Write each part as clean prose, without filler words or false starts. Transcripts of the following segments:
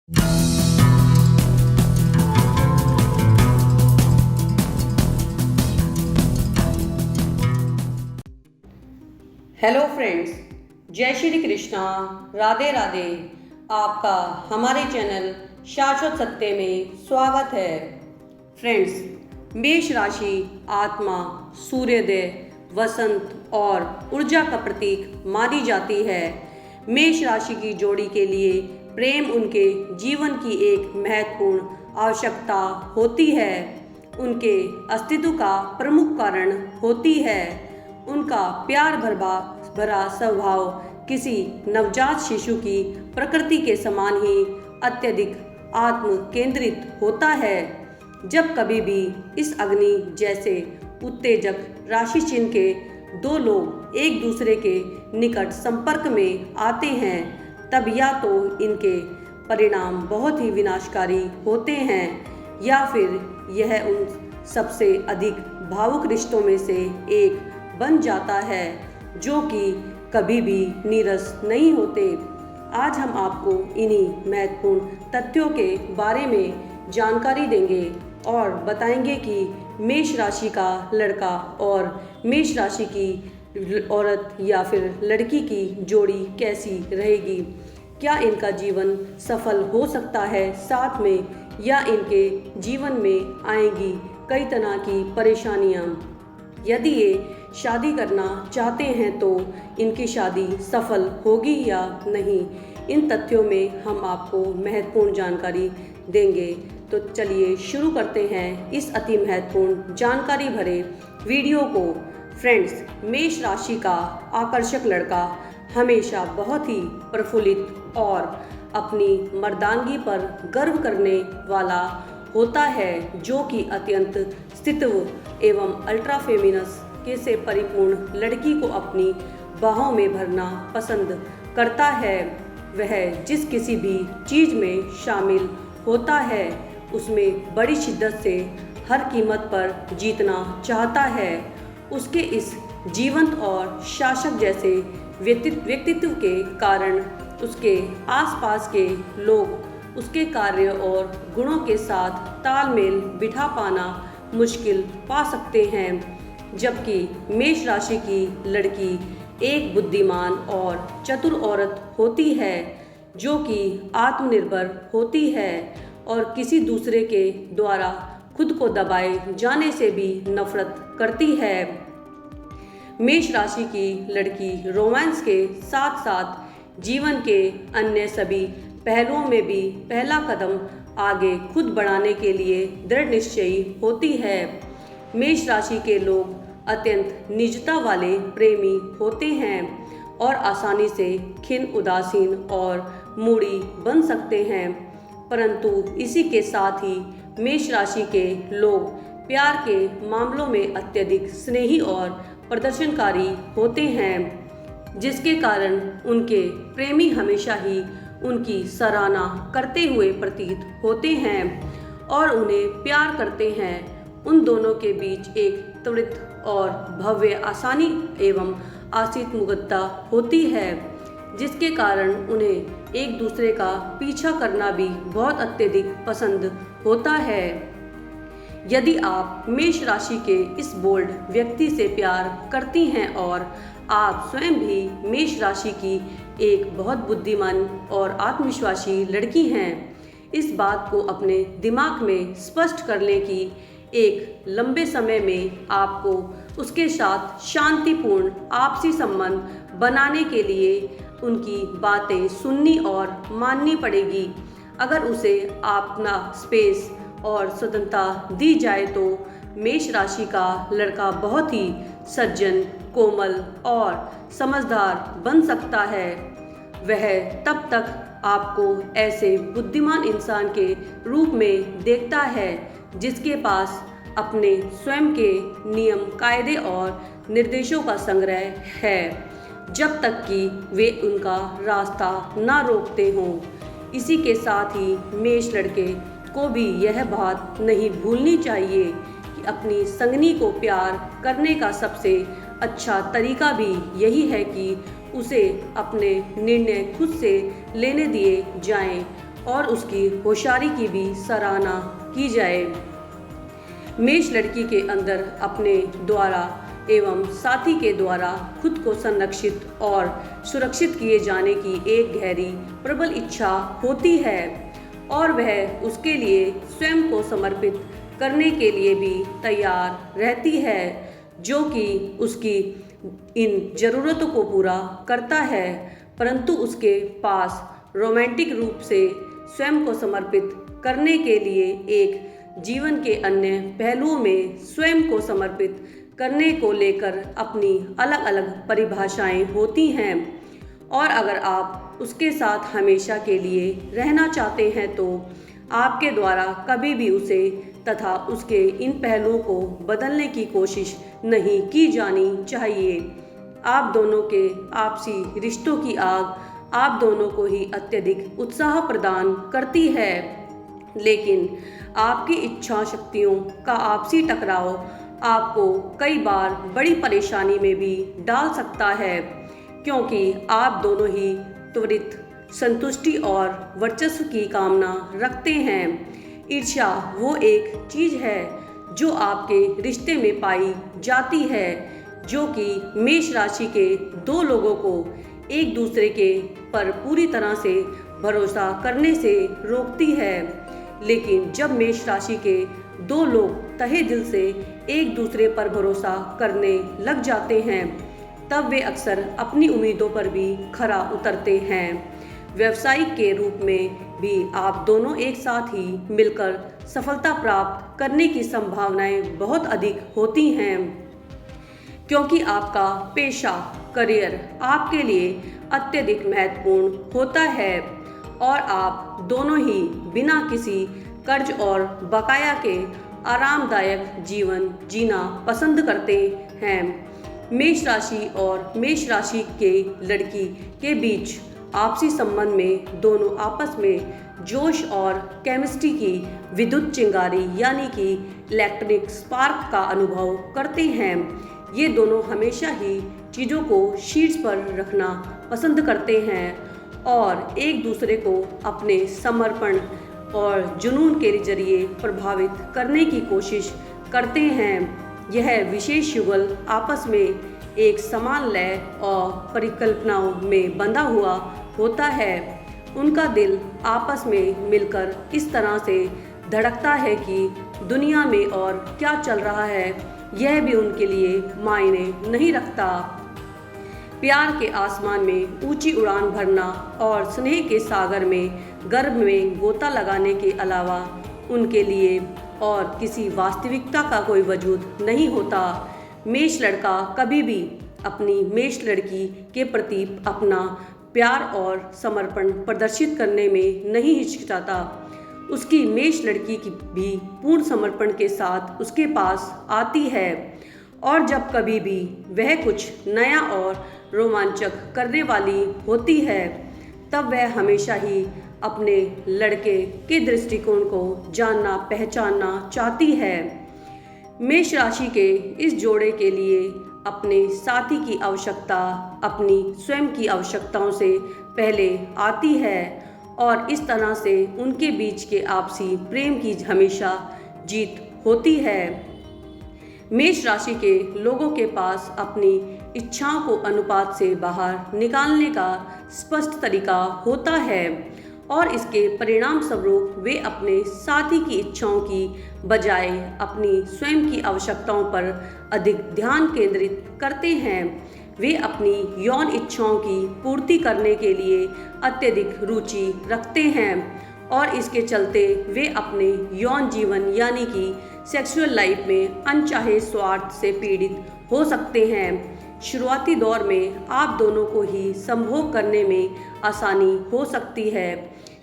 Hello friends, जय श्री कृष्णा, राधे राधे। आपका हमारे चैनल शाश्वत सत्य में स्वागत है। फ्रेंड्स, मेष राशि आत्मा, सूर्योदय, वसंत और ऊर्जा का प्रतीक मानी जाती है। मेष राशि की जोड़ी के लिए प्रेम उनके जीवन की एक महत्वपूर्ण आवश्यकता होती है। उनके अस्तित्व का प्रमुख कारण होती है। उनका प्यार भरा स्वभाव किसी नवजात शिशु की प्रकृति के समान ही अत्यधिक आत्म केंद्रित होता है। जब कभी भी इस अग्नि जैसे उत्तेजक राशि चिन्ह के दो लोग एक दूसरे के निकट संपर्क में आते हैं, तब या तो इनके परिणाम बहुत ही विनाशकारी होते हैं या फिर यह उन सबसे अधिक भावुक रिश्तों में से एक बन जाता है जो कि कभी भी नीरस नहीं होते। आज हम आपको इन्हीं महत्वपूर्ण तथ्यों के बारे में जानकारी देंगे और बताएंगे कि मेष राशि का लड़का और मेष राशि की औरत या फिर लड़की की जोड़ी कैसी रहेगी, क्या इनका जीवन सफल हो सकता है साथ में, या इनके जीवन में आएंगी कई तरह की परेशानियां। यदि ये शादी करना चाहते हैं तो इनकी शादी सफल होगी या नहीं, इन तथ्यों में हम आपको महत्वपूर्ण जानकारी देंगे। तो चलिए शुरू करते हैं इस अति महत्वपूर्ण जानकारी भरे वीडियो को। फ्रेंड्स, मेष राशि का आकर्षक लड़का हमेशा बहुत ही प्रफुल्लित और अपनी मर्दानगी पर गर्व करने वाला होता है, जो कि अत्यंत स्थित्व एवं अल्ट्रा फेमिनस के से परिपूर्ण लड़की को अपनी बाहों में भरना पसंद करता है। वह जिस किसी भी चीज़ में शामिल होता है उसमें बड़ी शिद्दत से हर कीमत पर जीतना चाहता है। उसके इस जीवंत और शासक जैसे व्यक्तित्व के कारण उसके आसपास के लोग उसके कार्य और गुणों के साथ तालमेल बिठा पाना मुश्किल पा सकते हैं। जबकि मेष राशि की लड़की एक बुद्धिमान और चतुर औरत होती है जो कि आत्मनिर्भर होती है और किसी दूसरे के द्वारा खुद को दबाए जाने से भी नफरत करती है। मेष राशि की लड़की रोमांस के साथ साथ जीवन के अन्य सभी पहलुओं में भी पहला कदम आगे खुद बढ़ाने के लिए दृढ़ निश्चयी होती है। मेष राशि के लोग अत्यंत निजता वाले प्रेमी होते हैं और आसानी से खिन्न, उदासीन और मूडी बन सकते हैं, परंतु इसी के साथ ही मेष राशि के लोग प्यार के मामलों में अत्यधिक स्नेही और प्रदर्शनकारी होते हैं, जिसके कारण उनके प्रेमी हमेशा ही उनकी सराहना करते हुए प्रतीत होते हैं और उन्हें प्यार करते हैं। उन दोनों के बीच एक त्वरित और भव्य आसानी एवं आसित मुगदता होती है, जिसके कारण उन्हें एक दूसरे का पीछा करना भी बहुत अत्यधिक पसंद होता है। यदि आप मेष राशि के इस बोल्ड व्यक्ति से प्यार करती हैं और आप स्वयं भी मेष राशि की एक बहुत बुद्धिमान और आत्मविश्वासी लड़की हैं, इस बात को अपने दिमाग में स्पष्ट कर लें कि एक लंबे समय में आपको उसके साथ शांतिपूर्ण आपसी संबंध बनाने के लिए उनकी बातें सुननी और माननी पड़ेगी। अगर उसे अपना स्पेस और स्वतंत्रता दी जाए तो मेष राशि का लड़का बहुत ही सज्जन, कोमल और समझदार बन सकता है। वह तब तक आपको ऐसे बुद्धिमान इंसान के रूप में देखता है जिसके पास अपने स्वयं के नियम, कायदे और निर्देशों का संग्रह है, जब तक कि वे उनका रास्ता ना रोकते हों। इसी के साथ ही मेष लड़के को भी यह बात नहीं भूलनी चाहिए कि अपनी संगनी को प्यार करने का सबसे अच्छा तरीका भी यही है कि उसे अपने निर्णय खुद से लेने दिए जाएं और उसकी होशियारी की भी सराहना की जाए। मेष लड़की के अंदर अपने द्वारा एवं साथी के द्वारा खुद को संरक्षित और सुरक्षित किए जाने की एक गहरी प्रबल इच्छा होती है और वह उसके लिए स्वयं को समर्पित करने के लिए भी तैयार रहती है, जो कि उसकी इन ज़रूरतों को पूरा करता है। परंतु उसके पास रोमांटिक रूप से स्वयं को समर्पित करने के लिए एक जीवन के अन्य पहलुओं में स्वयं को समर्पित करने को लेकर अपनी अलग अलग परिभाषाएं होती हैं। और अगर आप उसके साथ हमेशा के लिए रहना चाहते हैं तो आपके द्वारा कभी भी उसे तथा उसके इन पहलुओं को बदलने की कोशिश नहीं की जानी चाहिए। आप दोनों के आपसी रिश्तों की आग आप दोनों को ही अत्यधिक उत्साह प्रदान करती है, लेकिन आपकी इच्छा शक्तियों का आपसी टकराव आपको कई बार बड़ी परेशानी में भी डाल सकता है, क्योंकि आप दोनों ही त्वरित संतुष्टि और वर्चस्व की कामना रखते हैं। ईर्ष्या वो एक चीज़ है जो आपके रिश्ते में पाई जाती है, जो कि मेष राशि के दो लोगों को एक दूसरे के पर पूरी तरह से भरोसा करने से रोकती है। लेकिन जब मेष राशि के दो लोग तहे दिल से एक दूसरे पर भरोसा करने लग जाते हैं, तब वे अक्सर अपनी उम्मीदों पर भी खरा उतरते हैं। व्यावसायिक के रूप में भी आप दोनों एक साथ ही मिलकर सफलता प्राप्त करने की संभावनाएं बहुत अधिक होती हैं, क्योंकि आपका पेशा करियर आपके लिए अत्यधिक महत्वपूर्ण होता है और आप दोनों ही बिना किसी कर्ज और बकाया के आरामदायक जीवन जीना पसंद करते हैं। मेष राशि और मेष राशि के लड़की के बीच आपसी संबंध में दोनों आपस में जोश और केमिस्ट्री की विद्युत चिंगारी यानी कि इलेक्ट्रिक स्पार्क का अनुभव करते हैं। ये दोनों हमेशा ही चीज़ों को शीर्ष पर रखना पसंद करते हैं और एक दूसरे को अपने समर्पण और जुनून के जरिए प्रभावित करने की कोशिश करते हैं। यह विशेष युगल आपस में एक समान लय और परिकल्पनाओं में बंधा हुआ होता है। उनका दिल आपस में मिलकर इस तरह से धड़कता है कि दुनिया में और क्या चल रहा है यह भी उनके लिए मायने नहीं रखता। प्यार के आसमान में ऊंची उड़ान भरना और स्नेह के सागर में गर्भ में गोता लगाने के अलावा उनके लिए और किसी वास्तविकता का कोई वजूद नहीं होता। मेष लड़का कभी भी अपनी मेष लड़की के प्रति अपना प्यार और समर्पण प्रदर्शित करने में नहीं हिचकिचाता। उसकी मेष लड़की की भी पूर्ण समर्पण के साथ उसके पास आती है और जब कभी भी वह कुछ नया और रोमांचक करने वाली होती है तब वह हमेशा ही अपने लड़के के दृष्टिकोण को जानना पहचानना चाहती है। मेष राशि के इस जोड़े के लिए अपने साथी की आवश्यकता अपनी स्वयं की आवश्यकताओं से पहले आती है और इस तरह से उनके बीच के आपसी प्रेम की हमेशा जीत होती है। मेष राशि के लोगों के पास अपनी इच्छाओं को अनुपात से बाहर निकालने का स्पष्ट तरीका होता है और इसके परिणाम स्वरूप वे अपने साथी की इच्छाओं की बजाय अपनी स्वयं की आवश्यकताओं पर अधिक ध्यान केंद्रित करते हैं। वे अपनी यौन इच्छाओं की पूर्ति करने के लिए अत्यधिक रुचि रखते हैं और इसके चलते वे अपने यौन जीवन यानी कि सेक्सुअल लाइफ में अनचाहे स्वार्थ से पीड़ित हो सकते हैं। शुरुआती दौर में आप दोनों को ही संभोग करने में आसानी हो सकती है,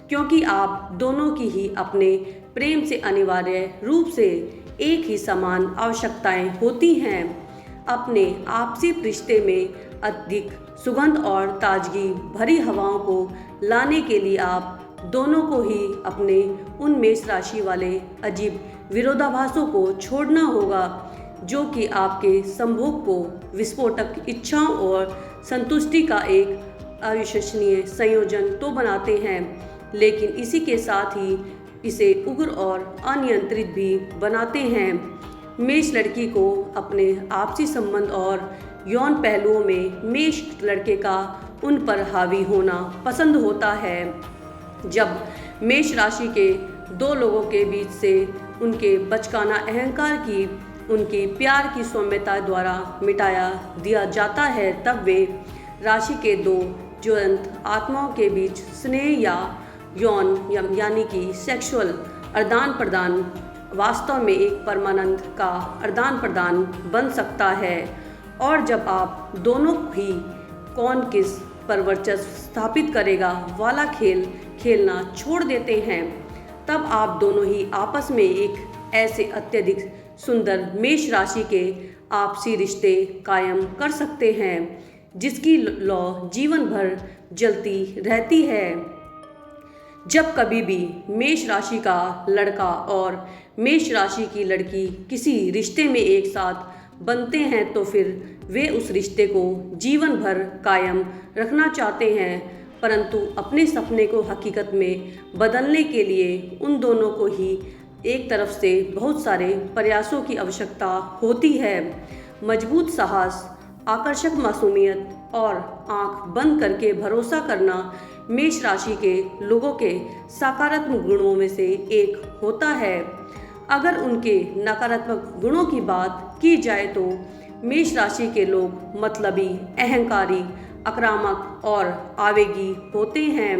क्योंकि आप दोनों की ही अपने प्रेम से अनिवार्य रूप से एक ही समान आवश्यकताएं होती हैं। अपने आपसी रिश्ते में अधिक सुगंध और ताजगी भरी हवाओं को लाने के लिए आप दोनों को ही अपने उन मेष राशि वाले अजीब विरोधाभासों को छोड़ना होगा जो कि आपके संभोग को विस्फोटक इच्छाओं और संतुष्टि का एक अविश्वसनीय संयोजन तो बनाते हैं, लेकिन इसी के साथ ही इसे उग्र और अनियंत्रित भी बनाते हैं। मेष लड़की को अपने आपसी संबंध और यौन पहलुओं में मेष लड़के का उन पर हावी होना पसंद होता है। जब मेष राशि के दो लोगों के बीच से उनके बचकाना अहंकार की उनकी प्यार की सौम्यता द्वारा मिटाया दिया जाता है, तब वे राशि के दो ज्वलंत आत्माओं के बीच स्नेह या यौन यानी कि सेक्सुअल आदान प्रदान वास्तव में एक परमानंद का आदान प्रदान बन सकता है। और जब आप दोनों ही कौन किस पर वर्चस्व स्थापित करेगा वाला खेल खेलना छोड़ देते हैं, तब आप दोनों ही आपस में एक ऐसे अत्यधिक सुंदर मेष राशि के आपसी रिश्ते कायम कर सकते हैं जिसकी लौ जीवन भर जलती रहती है। जब कभी भी मेष राशि का लड़का और मेष राशि की लड़की किसी रिश्ते में एक साथ बनते हैं तो फिर वे उस रिश्ते को जीवन भर कायम रखना चाहते हैं, परंतु अपने सपने को हकीकत में बदलने के लिए उन दोनों को ही एक तरफ से बहुत सारे प्रयासों की आवश्यकता होती है। मजबूत साहस, आकर्षक मासूमियत और आंख बंद करके भरोसा करना मेष राशि के लोगों के सकारात्मक गुणों में से एक होता है। अगर उनके नकारात्मक गुणों की बात की जाए तो मेष राशि के लोग मतलबी, अहंकारी, आक्रामक और आवेगी होते हैं।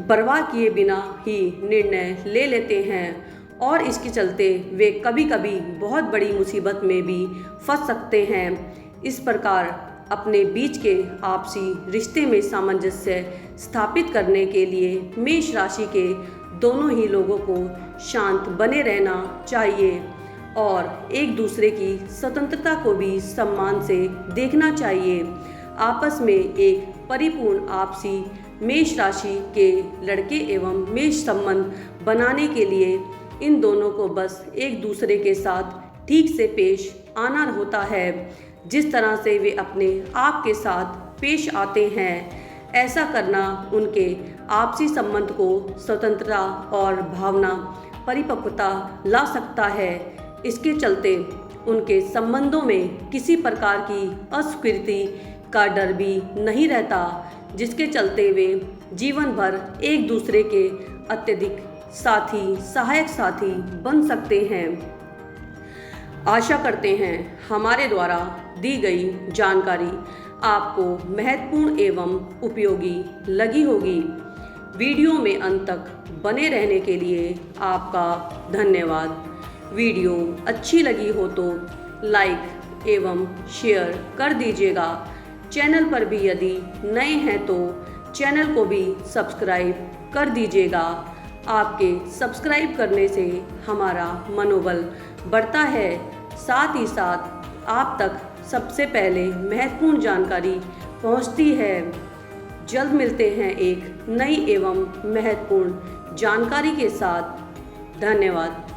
परवाह किए बिना ही निर्णय ले लेते हैं और इसके चलते वे कभी कभी बहुत बड़ी मुसीबत में भी फंस सकते हैं। इस प्रकार अपने बीच के आपसी रिश्ते में सामंजस्य स्थापित करने के लिए मेष राशि के दोनों ही लोगों को शांत बने रहना चाहिए और एक दूसरे की स्वतंत्रता को भी सम्मान से देखना चाहिए। आपस में एक परिपूर्ण आपसी मेष राशि के लड़के एवं मेष संबंध बनाने के लिए इन दोनों को बस एक दूसरे के साथ ठीक से पेश आना होता है, जिस तरह से वे अपने आप के साथ पेश आते हैं। ऐसा करना उनके आपसी संबंध को स्वतंत्रता और भावना परिपक्वता ला सकता है। इसके चलते उनके संबंधों में किसी प्रकार की अस्वीकृति का डर भी नहीं रहता, जिसके चलते वे जीवन भर एक दूसरे के अत्यधिक साथी, सहायक साथी बन सकते हैं। आशा करते हैं हमारे द्वारा दी गई जानकारी आपको महत्वपूर्ण एवं उपयोगी लगी होगी। वीडियो में अंत तक बने रहने के लिए आपका धन्यवाद। वीडियो अच्छी लगी हो तो लाइक एवं शेयर कर दीजिएगा। चैनल पर भी यदि नए हैं तो चैनल को भी सब्सक्राइब कर दीजिएगा। आपके सब्सक्राइब करने से हमारा मनोबल बढ़ता है, साथ ही साथ आप तक सबसे पहले महत्वपूर्ण जानकारी पहुंचती है। जल्द मिलते हैं एक नई एवं महत्वपूर्ण जानकारी के साथ। धन्यवाद।